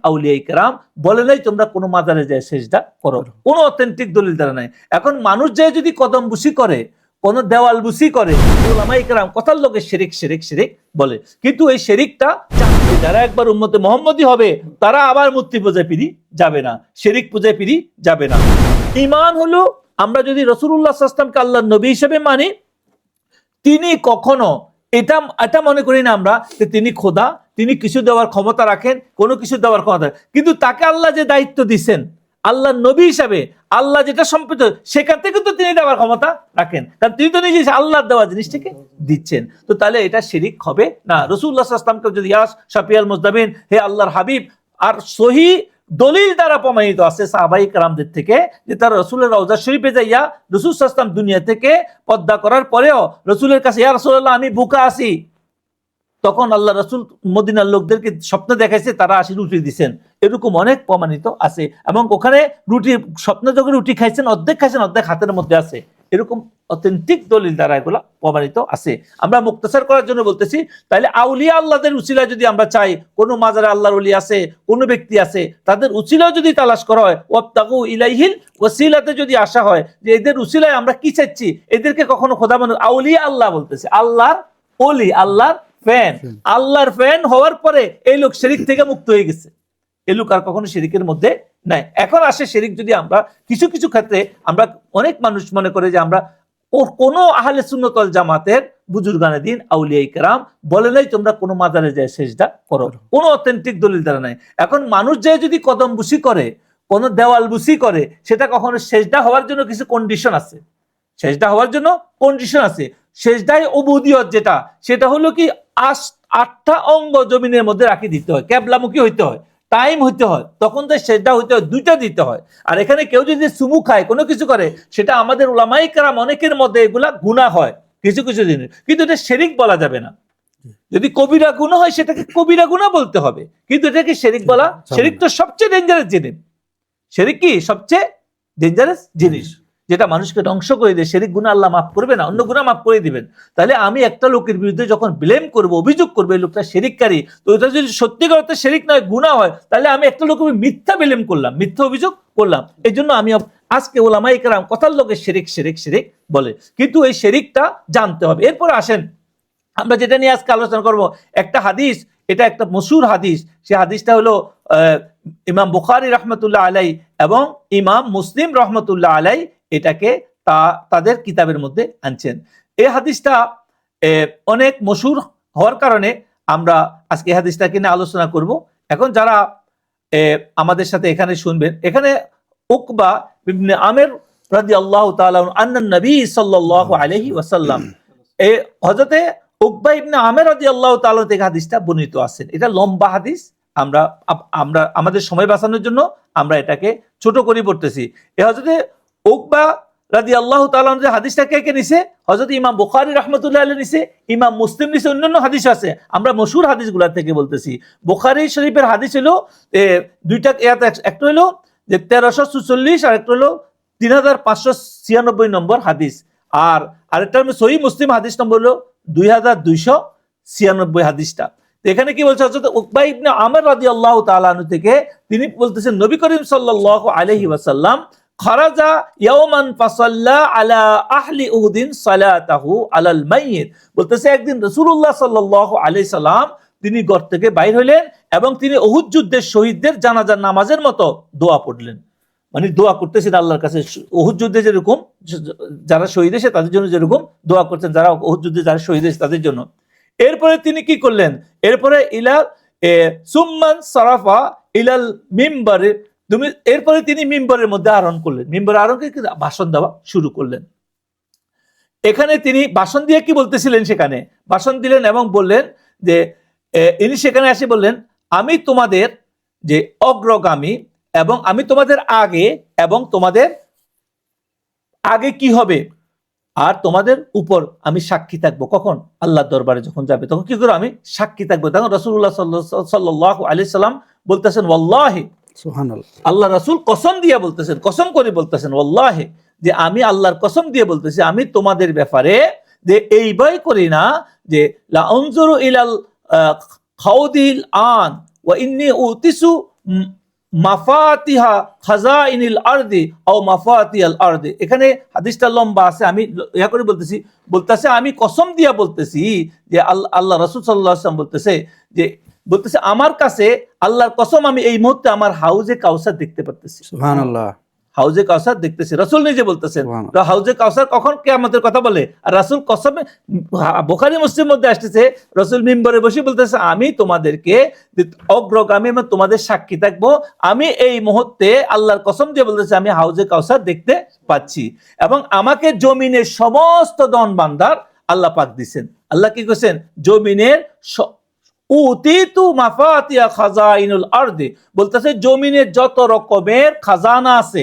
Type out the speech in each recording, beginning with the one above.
আউলিয়া কেরাম বলে নাই তোমরা কোনো মাজারে যায় সেজদা করো, কোনো অথেন্টিক দলিল দ্বারা নাই। এখন মানুষ যায় যদি কদম বুসি করে, কোন দেওয়াল বুসি করে, উলামায়ে কেরাম কথার লোকে শিরিক শিরিক শিরিক বলে। কিন্তু এই শিরিকটা যারা একবার উম্মতে মুহাম্মদী হবে তারা আবার মূর্তি পূজায় ফিরি যাবে না, শিরিক পূজায় ফিরি যাবে না। ঈমান হলো আমরা যদি রাসূলুল্লাহ সাল্লাল্লাহু আলাইহি ওয়াসাল্লামকে আল্লাহর নবী হিসেবে মানি, তিনি কখনো এটা মনে করি না আমরা যে তিনি খোদা, তিনি কিছু দেওয়ার ক্ষমতা রাখেন, কোনো কিছু দেওয়ার ক্ষমতা, কিন্তু তাকে আল্লাহ যে দায়িত্ব দিচ্ছেন আল্লাহ নবী হিসাবে, আল্লাহ যেটা সম্পৃক্ত সেখান থেকে তো তিনি দেওয়ার ক্ষমতা রাখেন, কারণ তিনি তো নিজে আল্লাহর দেওয়া জিনিসটাকে দিচ্ছেন। তো তাহলে এটা শিরিক হবে না। রাসূলুল্লাহ সাল্লাল্লাহু আলাইহি ওয়াসাল্লামকে যদি ইয়াস শাফিয়াল মুজদাবিন, হে আল্লাহর হাবিব, আর সহি দলিল দ্বারা প্রমাণিত আছে সাহাবায়ে কেরামদের থেকে যে তারা রাসূলের রওজা শরীফে যাইয়া রাসূল সাল্লাল্লাহু আলাইহি ওয়াসাল্লাম দুনিয়া থেকে পর্দা করার পরেও রাসূলের কাছে ইয়া রাসূলুল্লাহ আমি ভুকা আছি, তখন আল্লাহ রাসূল মদিনার লোকদেরকে স্বপ্ন দেখাইছে, তারা আসি রুটি দিচ্ছেন, এরকম অনেক প্রমাণিত আছে। এবং ওখানে রুটি স্বপ্নে যখন রুটি খাইছেন অর্ধেক খাইছেন অর্ধেক হাতের মধ্যে আছে, এরকম অথেন্টিক দলিল দ্বারা এগুলা প্রমাণিত আছে। আমরা মুক্তাসার করার জন্য বলতেছি, তাহলে আউলিয়া আল্লাহদের উসিলায় যদি আমরা চাই, কোনো মাজারে আল্লাহর ওলি আছে, কোনো ব্যক্তি আছে, তাদের উসিলায় যদি তালাশ করা হয়, ওয়াবতাগু ইলাইহিল ওয়াসিলাতে যদি আসা হয় যে এদের উসিলায় আমরা কি চাচ্ছি, এদেরকে কখনো খোদা মানুষ, আউলিয়া আল্লাহ বলতেছে, আল্লাহর ওলি, আল্লাহর ফ্যান, আল্লাহর ফ্যান হওয়ার পরে এই লোক শিরিক থেকে মুক্ত হয়ে গেছে, এই লোক আর কখনো শিরিকের মধ্যে নাই। এখন আসে শিরিক, যদি আমরা কিছু কিছু ক্ষেত্রে আমরা অনেক মানুষ মনে করে যে আমরা কোন আহলে সুন্নাত ওয়াল জামাতের বুজুর্গানে দিন আউলিয়া কেরাম বলে নাই তোমরা কোনো মাজারে যায় সেজদা করো, কোনো অথেন্টিক দলিল দ্বারা নাই। এখন মানুষ যায় যদি কদম বুসি করে, কোন দেওয়াল বুসি করে, সেটা কখনো সেজদা হওয়ার জন্য কিছু কন্ডিশন আছে, সেজদা হওয়ার জন্য কন্ডিশন আছে। সেজদায় উবুদিয়ত যেটা, সেটা হলো কি 8টা অঙ্গ জমিনের মধ্যে রাখি দিতে হয়, ক্যাবলামুখী হইতে হয়, টাইম হইতে হয়, তখন তো সেজদা হইতে হয়, 2টা দিতে হয়। আর এখানে কেউ যদি সুমু খায়, কোনো কিছু করে, সেটা আমাদের উলামায়ে কেরাম অনেকের মধ্যে এগুলা গুনাহ হয় কিছু কিছু জিনিস, কিন্তু এটা শিরিক বলা যাবে না। যদি কবিরা গুনাহ হয় সেটাকে কবিরা গুনাহ বলতে হবে, কিন্তু এটাকে শিরিক বলা, শিরিক তো সবচেয়ে ডেঞ্জারাস জিনিস। শিরিক কি সবচেয়ে ডেঞ্জারাস জিনিস, যেটা মানুষকে ধ্বংস করে দেয়। শিরিক গুনাহ আল্লাহ মাফ করবে না, অন্য গুনাহ মাফ করে দিবেন। তাহলে আমি একটা লোকের বিরুদ্ধে যখন ব্লেম করব, অভিযোগ করবো এই লোকটা শিরিককারী, তো এটা যদি সত্যিকার অর্থে শিরিক নয় গুনাহ হয়, তাহলে আমি একটা লোকের মিথ্যা ব্লেম করলাম, মিথ্যা অভিযোগ করলাম। এই জন্য আমি আজকে উলামায়ে কেরাম কথার লোকে শিরিক শিরিক শিরিক বলে, কিন্তু এই শিরিকটা জানতে হবে। এরপর আসেন আমরা যেটা নিয়ে আজকে আলোচনা করব, একটা হাদিস, এটা একটা মশহুর হাদিস। সেই হাদিসটা হলো ইমাম বুখারী রাহমাতুল্লাহ আলাইহি এবং ইমাম মুসলিম রাহমাতুল্লাহ আলাইহি এটাকে তাদের কিতাবের মধ্যে আনছেন। এই হাদিসটা অনেক মশহুর হওয়ার কারণে আমরা আজকে এই হাদিসটাকে নিয়ে আলোচনা করব। এখন যারা আমাদের সাথে এখানে শুনবেন, এখানে উকবা ইবনে আমের রাদিয়াল্লাহু তাআলা আন্নান নবী সাল্লাল্লাহু আলাইহি ওয়াসাল্লাম, হযরতে উকবা ইবনে আমের রাদিয়াল্লাহু তাআলা থেকে হাদিসটা বর্ণিত আছেন। এটা লম্বা হাদিস, আমরা আমাদের সময় বাঁচানোর জন্য আমরা এটাকে ছোট করে পড়তেছি। এই হযরতে উকবা রাদিয়াল্লাহু তাআলা যে হাদিসটা কে নিছে, হযরত ইমাম বুখারী রাহমাতুল্লাহ আলাইহি নিছে, ইমাম মুসলিম নিছে, অন্যান্য হাদিস আছে। আমরা মশহুর হাদিসগুলা থেকে বলতেছি। বুখারী শরীফের হাদিস হলো দুইটা, একটা হলো যে 1346 আর একটা হলো 3596 নম্বর হাদিস, আর আরেকটা হলো সহিহ মুসলিম হাদিস নম্বর হলো 2296 হাদিসটা। এখানে কি বলছে, হযরত উকবা ইবনে আমের রাদিয়াল্লাহু তাআলা আনহু থেকে তিনি বলতেছেন, নবী করিম সাল্লাল্লাহু আলাইহি ওয়াসাল্লাম খারাজা ইয়াওমান ফাসাল্লা আলা আহলি উহুদিন সালাতাহু আলাল মাইয়িত, বলতেছে একদিন রাসূলুল্লাহ সাল্লাল্লাহু আলাইহি সাল্লাম তিনি ঘর থেকে বাইর হইলেন এবং তিনি উহুদ যুদ্ধের শহীদদের জানাজার নামাজের মতো দোয়া পড়লেন। মানে দোয়া করতেছেন আল্লাহর কাছে, উহুদ যুদ্ধে যেরকম যারা শহীদ হয়েছে তাদের জন্য যেরকম দোয়া করছেন, যারা উহুদ যুদ্ধে যারা শহীদ হয়েছে তাদের জন্য। এরপরে তিনি কি করলেন, এরপরে সুম্মান সারাফা ইলাল মিম্বারে, এরপরে তিনি মিম্বরের মধ্যে আরোহণ করলেন, মিম্বরে আরোহণ করে ভাষণ দেওয়া শুরু করলেন। এখানে তিনি ভাষণ দিয়ে কি বলতেছিলেন, সেখানে ভাষণ দিলেন এবং বললেন যে ইনি সেখানে এসে বললেন, আমি তোমাদের যে অগ্রগামী এবং আমি তোমাদের আগে, এবং তোমাদের আগে কি হবে আর তোমাদের উপর আমি সাক্ষী থাকবো। কখন? আল্লাহর দরবারে যখন যাবে তখন কি করে আমি সাক্ষী থাকবো। তখন রাসূলুল্লাহ সাল্লাল্লাহু আলাইহি সাল্লাম বলতেছেন ওয়াল্লাহি, সুবহানাল্লাহ, আল্লাহ রাসূল কসম দিয়ে বলতেছেন, কসম করে বলতেছেন ওয়াল্লাহি, যে আমি আল্লাহর কসম দিয়ে বলতেছি, আমি তোমাদের ব্যাপারে যে এই ভয় করি না যে লা আনজুরু ইলাল খাউদিল আন ওয়া ইন্নী উতিসু মাফাতিহা খাজাইনিল আরদি আও মাফাতিয়াল আরদি। এখানে হাদিসটা লম্বা আছে, আমি ইয়া করে বলতেছে আমি কসম দিয়া বলতেছি যে আল্লাহ রাসূল সাল্লাল্লাহু আলাইহি ওয়াসাল্লাম বলতেছে আমার কাছে আল্লাহর কসম আমি এই মুহূর্তে আমার হাউজে কাউসার দেখতে পাচ্ছি। সুবহানাল্লাহ। হাউজে কাউসার দেখতেছে, রাসূল নিজে বলতেছেন। তো হাউজে কাউসার কখন কিয়ামতের কথা বলে, আর রাসূল কসমে বুখারী মুসলিম মধ্যে আসতেছে রাসূল মিম্বরে বসে বলতেছে আমি তোমাদেরকে অগ্রগামী এবং তোমাদের সাক্ষী থাকবো, আমি এই মুহূর্তে আল্লাহর কসম দিয়ে বলতেছে আমি হাউজে কাউসার দেখতে পাচ্ছি, এবং আমাকে জমিনের সমস্ত ধন ভান্ডার আল্লাহ পাক দিবেন। আল্লাহ কি করেছেন, জমিনের উতিতু মাফাতিয়া খাজাইনুল আরদি, বলতেছে জমিনের যত রকমের খাজানা আছে,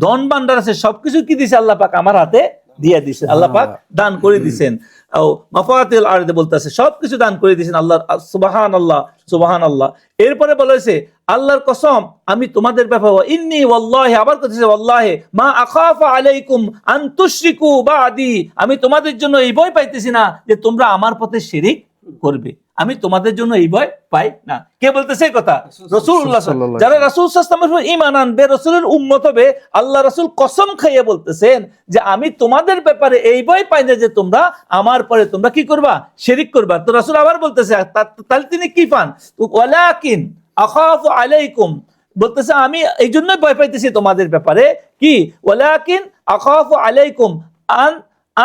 ধন ভান্ডার আছে, সবকিছু কি দিছে আল্লাহ পাক আমার হাতে দিয়ে দিছেন, আল্লাহ পাক দান করে দিছেন। ও মাফাতিল আরদি বলতেছে সবকিছু দান করে দিছেন আল্লাহ। সুবহানাল্লাহ, সুবহানাল্লাহ। এরপরে বলেছে আল্লাহর কসম আমি তোমাদের ব্যাপারে ইন্নী ওয়াল্লাহি, আবার কইতেছে ওয়াল্লাহি মা আখাফু আলাইকুম আন তুশরিকু বাদি, আমি তোমাদের জন্য এই ভয় পাইতেছি না যে তোমরা আমার পথে শিরিক করবে, আমি তোমাদের জন্য এই ভয় পাই না। কে বলতেছে এই কথা? রাসূলুল্লাহ। যারা রাসূল সাল্লাল্লাহু আলাইহি ওয়াসাল্লামের উপর ঈমান আনবে, রাসূলের উম্মত হবে, আল্লাহ রাসূল কসম খাইয়ে বলতেছেন যে আমি তোমাদের ব্যাপারে এই ভয় পাই না যে তোমরা আমার পরে তোমরা কি করবা, শিরিক করবা। তো রাসূল আবার বলতেছে তাহলে তিনি কি পান, ওয়ালাকিন আখাফু আলাইকুম, বলতেছে আমি এই জন্য ভয় পাইতেছি তোমাদের ব্যাপারে কি, ওয়ালাকিন আখাফু আলাইকুম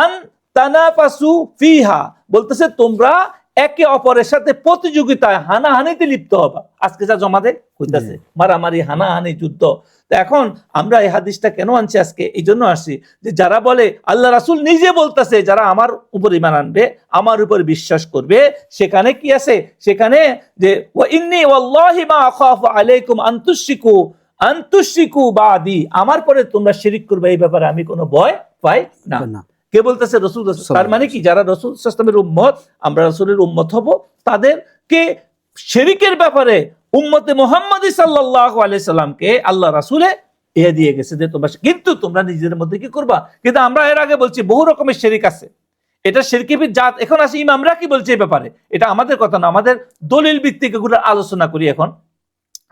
আন তানাফাসু ফিহা, বলতেছে তোমরা একে অপরের সাথে প্রতিযোগিতায় হানাহানিতে লিপ্ত হবা। আজকে যা জমাতে হইতাছে মারামারি, হানাহানি, যুদ্ধ। তো এখন আমরা এই হাদিসটা কেন আনছি আজকে, এই জন্য আসছি যে যারা বলে আল্লাহ রাসূল নিজে বলতেছে যারা আমার উপর ঈমান আনবে, আমার উপর বিশ্বাস করবে, সেখানে কি আছে, সেখানে যে ওয়া ইন্নী ওয়াল্লাহি মা আখাফু আলাইকুম আন তুশরিকু বাদি, আমার পরে তোমরা শিরিক করবে এই ব্যাপারে আমি কোনো ভয় পাই না। কে বলতেছে? রাসূল। তার মানে কি যারা রাসূল সাল্লাল্লাহু আলাইহি ওয়াসাল্লামের উম্মত, আমরা রাসূলের উম্মত হব, তাদেরকে শিরিকের ব্যাপারে উম্মতে মুহাম্মাদী সাল্লাল্লাহু আলাইহি সাল্লামকে আল্লাহ রাসূলে এ দিয়ে গেছে যে তোমরা, কিন্তু তোমরা নিজেদের মধ্যে কি করবা। কিন্তু আমরা এর আগে বলছি বহু রকমের শিরিক আছে, এটা শিরকি জাত। এখন আসি ইমামরা কি বলছে এই ব্যাপারে, এটা আমাদের কথা না, আমাদের দলিল ভিত্তিক এগুলো আলোচনা করি। এখন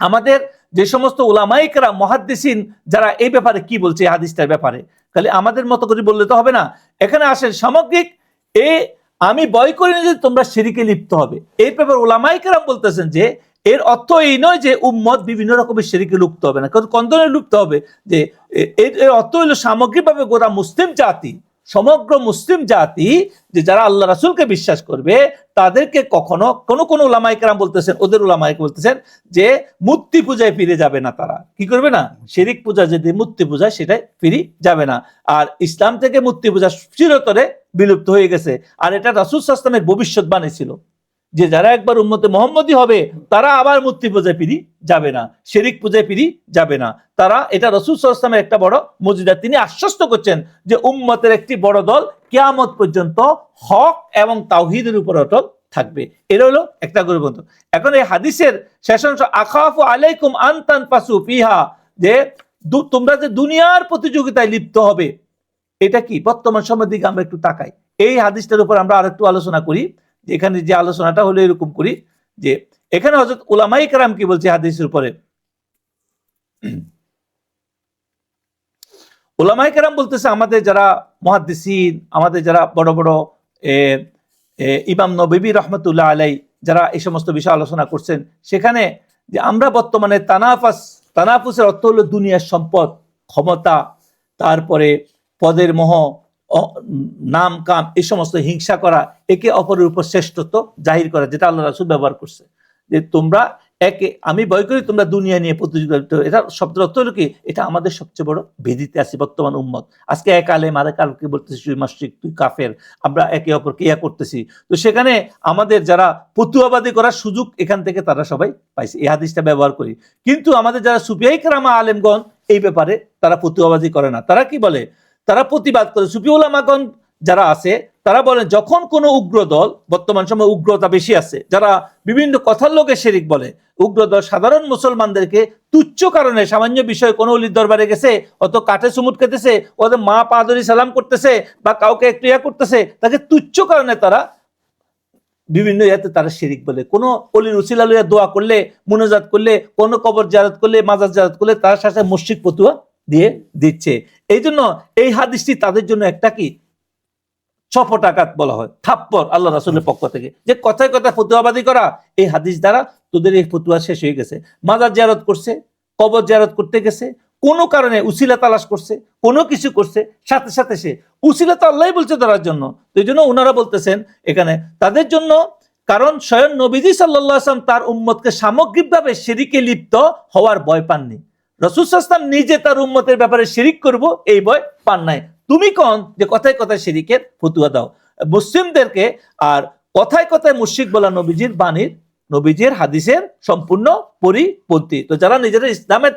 আমাদের যে সমস্ত উলামায়ে কেরাম মুহাদ্দিসিন যারা এই ব্যাপারে কি বলছে এই হাদিসটার ব্যাপারে, খালি আমাদের মতো করে বললে তো হবে না। এখানে আসেন সামগ্রিক আমি ভয় করি না যে তোমরা শিরকে লিপ্ত হবে, এই ব্যাপারে উলামায়ে কেরাম বলতেছেন যে এর অর্থ এই নয় যে উম্মত বিভিন্ন রকমের শিরকে লিপ্ত হবে না, কোন ধরনের লিপ্ত হবে, যে এর অর্থ হলো সামগ্রিকভাবে গোটা মুসলিম জাতি, সমগ্র মুসলিম জাতি যে যারা আল্লাহ রাসূলকে বিশ্বাস করবে তাদেরকে কখনো কোন উলামায়ে কেরাম বলতেছেন, ওদের উলামায়ে বলতেছেন যে মূর্তি পূজায় ফিরে যাবে না, তারা কি করবে না, শিরিক পূজা যদি মূর্তি পূজা সেটাই ফিরে যাবে না। আর ইসলাম থেকে মূর্তি পূজা চিরতরে বিলুপ্ত হয়ে গেছে। আর এটা রাসূল সাল্লাল্লাহু আলাইহি ওয়াসাল্লামের ভবিষ্যৎবাণী ছিল যে যারা একবার উম্মতে মুহাম্মদী হবে তারা আবার মূর্তি পূজায় ফিরে যাবে না, শিরিক পূজায় ফিরে যাবে না তারা। এটা রাসূল সাল্লাল্লাহু আলাইহি ওয়াসাল্লামের একটা বড় মুজিজা। তিনি আশ্বস্ত করছেন যে উম্মতের একটি বড় দল কিয়ামত পর্যন্ত হক এবং তাওহীদের উপর অটল থাকবে। এটা হলো একটা গ্রন্থ। এখন এই হাদিসের শেষ অংশ আখাফু আলাইকুম আন তানফাসু ফিহা, যে তোমরা যে দুনিয়ার প্রতিযোগিতায় লিপ্ত হবে, এটা কি বর্তমান সময়ের দিকে আমরা একটু তাকাই, এই হাদিসটার উপর আমরা আরেকটু আলোচনা করি। এখানে যে আলোচনাটা হলো এরকম করি যে এখানে হযরত উলামায়ে কেরাম কি বলছে হাদিসের উপরে। উলামায়ে কেরাম বলতেছে আমাদের যারা মুহাদ্দিসিন, আমাদের যারা বড় বড় ইমাম নববী রাহমাতুল্লাহ আলাইহি যারা এই সমস্ত বিষয় আলোচনা করছেন, সেখানে যে আমরা বর্তমানে তানাফুসের অর্থ হলো দুনিয়ার সম্পদ, ক্ষমতা, তারপরে পদের মোহ, নাম কাম, এই সমস্ত হিংসা করা, একে অপরের উপর শ্রেষ্ঠত্ব জাহির করা, যেটা আল্লাহ রাসূল ব্যবহার করছে যে তোমরা আমি ভয় করি তোমরা দুনিয়া নিয়ে প্রতিযোগিতা। এটা শব্দের অর্থ হলো কি, এটা আমাদের সবচেয়ে বড় ভীতিতে আছি বর্তমান উম্মত। আজকে এক আলেম আরেক আলেমকে বলতেছি তুই মুশরিক, তুই কাফের, আমরা একে অপরকে ইয়া করতেছি। তো সেখানে আমাদের যারা ফতুয়াবাদী করার সুযোগ এখান থেকে তারা সবাই পাইছে, এই হাদিসটা ব্যবহার করি। কিন্তু আমাদের যারা সুফিয়ায়ে কেরাম আলেমগণ এই ব্যাপারে তারা ফতুয়াবাদী করে না, তারা কি বলে, তারা প্রতিবাদ করে। সুফি উলামাগণ যারা আছে তারা বলেন যখন কোনো উগ্র দল, বর্তমান সময় উগ্রতা বেশি আছে, যারা বিভিন্ন কথার লোকে শিরিক বলে, উগ্র দল সাধারণ মুসলমানদেরকে তুচ্ছ কারণে সামান্য বিষয়ে কোনো ওলির দরবারে গেছে, অত কাঠে চুমুট খেতেছে, ওদের মা পা ধরে সালাম করতেছে বা কাউকে একটু ইয়া করতেছে, তাকে তুচ্ছ কারণে তারা বিভিন্ন ইয়াতে তারা শিরিক বলে। কোনো অলির উসিলা লইয়া দোয়া করলে, মুনাজাত করলে, কোনো কবর জিয়ারত করলে, মাজার জিয়ারত করলে তার সাথে মুশরিক ফতুয়া দিয়ে দিচ্ছে। এই জন্য এই হাদিসটি তাদের জন্য একটা কি চপটাঘাত বলা হয়, থাপ্পড় আল্লাহ রাসূলের পক্ষ থেকে, যে কথায় কথায় ফতুয়াবাদী করা। এই হাদিস দ্বারা তোদের এই ফতুয়া শেষ হয়ে গেছে। মাজার জিয়ারত করছে, কবর জিয়ারত করতে গেছে, কোনো কারণে উসিলা তালাশ করছে, কোনো কিছু করছে, সাথে সাথে সে উসিলা তো আল্লাহই বলছে ধরার জন্য। তো এই জন্য ওনারা বলতেছেন এখানে তাদের জন্য, কারণ স্বয়ং নবীজি সাল্লাল্লাহু আলাইহি ওয়াসাল্লাম তার উম্মতকে সামগ্রিকভাবে শিরিকে লিপ্ত হওয়ার ভয় পাননি। রাসূল সাল্লাল্লাহু আলাইহি ওয়াসাল্লাম নিজে তার উম্মতের ব্যাপারে শিরিক করব এই ভয় পান নাই। তুমি কোন যে কথায় কথায় শিরিকের ফতুয়া দাও মুসলিমদেরকে, আর কথায় কথায় মুশরিক বলা নবীজির বাণীর, নবীজির হাদিসের সম্পূর্ণ পরিপন্থী। তো যারা নিজেরা ইসলামের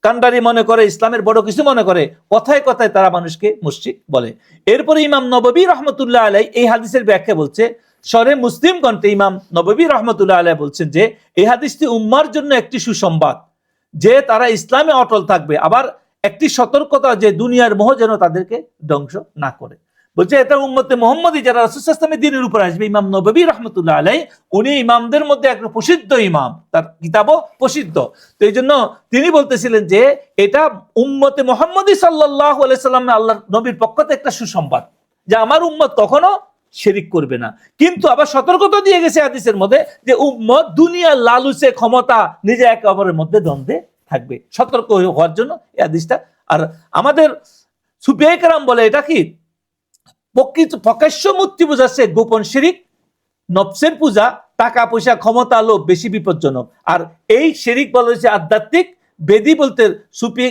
কান্ডারি মনে করে, ইসলামের বড় কিছু মনে করে, কথায় কথায় তারা মানুষকে মুশরিক বলে। এরপরে ইমাম নববী রহমতুল্লাহ আলাই এই হাদিসের ব্যাখ্যা বলছে, সরে মুসলিম গ্রন্থে ইমাম নববী রহমতুল্লাহ আলাই বলছেন যে এই হাদিসটি উম্মার জন্য একটি সুসংবাদ, যে তারা ইসলামে অটল থাকবে, আবার একটি সতর্কতা যে দুনিয়ার মোহ যেন তাদেরকে ধ্বংস না করে। বলছে এটা উম্মতে মুহাম্মদী যারা রাসূল সাল্লাল্লাহু আলাইহি ওয়াসাল্লামের দ্বীনের উপর আসবে। ইমাম নববী রহমতুল্লাহ আলাইহি উনি ইমামদের মধ্যে একটা প্রসিদ্ধ ইমাম, তার কিতাবও প্রসিদ্ধ। তো এই জন্য তিনি বলতেছিলেন যে এটা উম্মতে মুহাম্মদী সাল্লাল্লাহু আলাইহি সাল্লাম আল্লাহর নবীর পক্ষ থেকে একটা সুসংবাদ, যে আমার উম্মত কখনো শিরিক করবে না। কিন্তু আবার সতর্কতা দিয়ে গেছে হাদিসের মধ্যে যে উম্মত দুনিয়ার লালুচে, ক্ষমতা, নিজে একে অপরের মধ্যে দ্বন্দ্বে থাকবে, সতর্ক হওয়ার জন্য এই হাদিসটা। আর আমাদের সুফিয়ায়ে কেরাম বলে এটা কি প্রকাশ্য মূর্তি বোঝাচ্ছে গোপন শিরিক, নফসের পূজা, টাকা পয়সা, ক্ষমতা, লোভ বেশি বিপজ্জনক। আর এই শিরিক বলা হয়েছে আধ্যাত্মিক। বেদি বলতে সুফি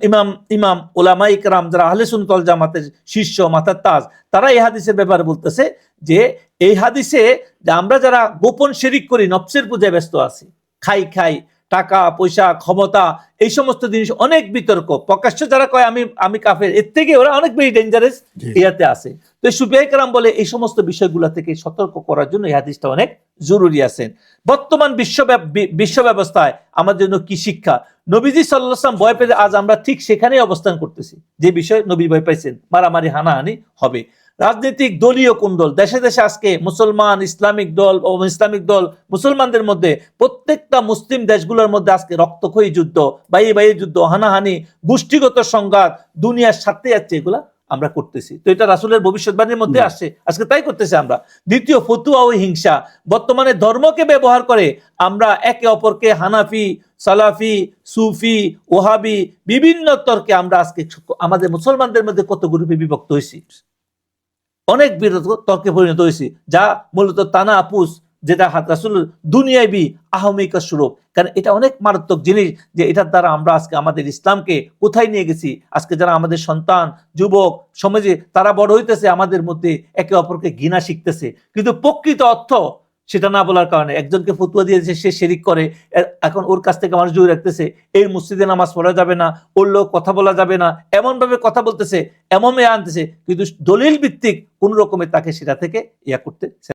ইমাম ইমাম ওলামা ইকরাম যারা আহলে সুন্নাত ওয়াল জামাতের শীর্ষ মাথার তাজ, তারা এই হাদিসের ব্যাপারে বলতেছে যে এই হাদিসে যে আমরা যারা গোপন শিরিক করি, নফসের পূজায় ব্যস্ত আছি, খাই টাকা পয়সা, ক্ষমতা, এই সমস্ত জিনিস অনেক বিতর্ক। প্রকাশ্য যারা কয় আমি কাফের, এর থেকে ওরা অনেক বেশি ডেঞ্জারাস ইয়াতে আছে। তো সুফিয়ায়ে কেরাম বলে এই সমস্ত বিষয়গুলো থেকে সতর্ক করার জন্য এই হাদিসটা অনেক জরুরি আছে। বর্তমান বিশ্ব ব্যবস্থায় আমার জন্য কি শিক্ষা? নবীজি সাল্লাল্লাহু আলাইহি ওয়াসাল্লাম ভয় পেলে আজ আমরা ঠিক সেখানেই অবস্থান করতেছি, যে বিষয় নবী ভয় পাইছেন, মারামারি হানাহানি হবে। রাজনৈতিক দলীয় কুণ্ডল, দেশে দেশে আজকে মুসলমান, ইসলামিক দল ও ইসলামিক দল, মুসলমানদের মধ্যে প্রত্যেকটা মুসলিম দেশগুলোর মধ্যে আজকে রক্তক্ষয়ী যুদ্ধ, বাইয়ে যুদ্ধ, হানাহানি, গোষ্ঠীগত সংঘাত, দুনিয়ার স্বার্থে যাচ্ছে, এগুলা আমরা করতেছি। তো এটা রাসূলের ভবিষ্যৎবাণীর মধ্যে আসছে, আজকে তাই করতেছি আমরা। দ্বিতীয়, ফতুয়া ও হিংসা। বর্তমানে ধর্মকে ব্যবহার করে আমরা একে অপরকে হানাফি, সালাফি, সুফি, ওহাবি বিভিন্ন তর্কে আমরা আজকে আমাদের মুসলমানদের মধ্যে কত গ্রুপে বিভক্ত হয়েছি, অনেক বিরোধ তর্কে পরিণত হয়েছি, যা মূলত তানা আপুস, যেটা রাসূল দুনিয়াবি আহমিকা স্বরূপ। কারণ এটা অনেক মারাত্মক জিনিস, যে এটার দ্বারা আমরা আজকে আমাদের ইসলামকে কোথায় নিয়ে গেছি। আজকে যারা আমাদের সন্তান, যুবক সমাজে তারা বড় হইতেছে, আমাদের মধ্যে একে অপরকে ঘৃণা শিখতেছে, কিন্তু প্রকৃত অর্থ সেটা না বলার কারণে একজনকে ফতুয়া দিয়েছে, সে শিরিক করে, এখন ওর কাছ থেকে মানুষ দূরে রাখতেছে। এই মসজিদে নামাজ পড়া যাবে না, ওর লোক কথা বলা যাবে না, এমন ভাবে কথা বলতেছে, এমন আনতেছে, কিন্তু দলিল ভিত্তিক কোন রকমের তাকে সেটা থেকে ইয়া করতে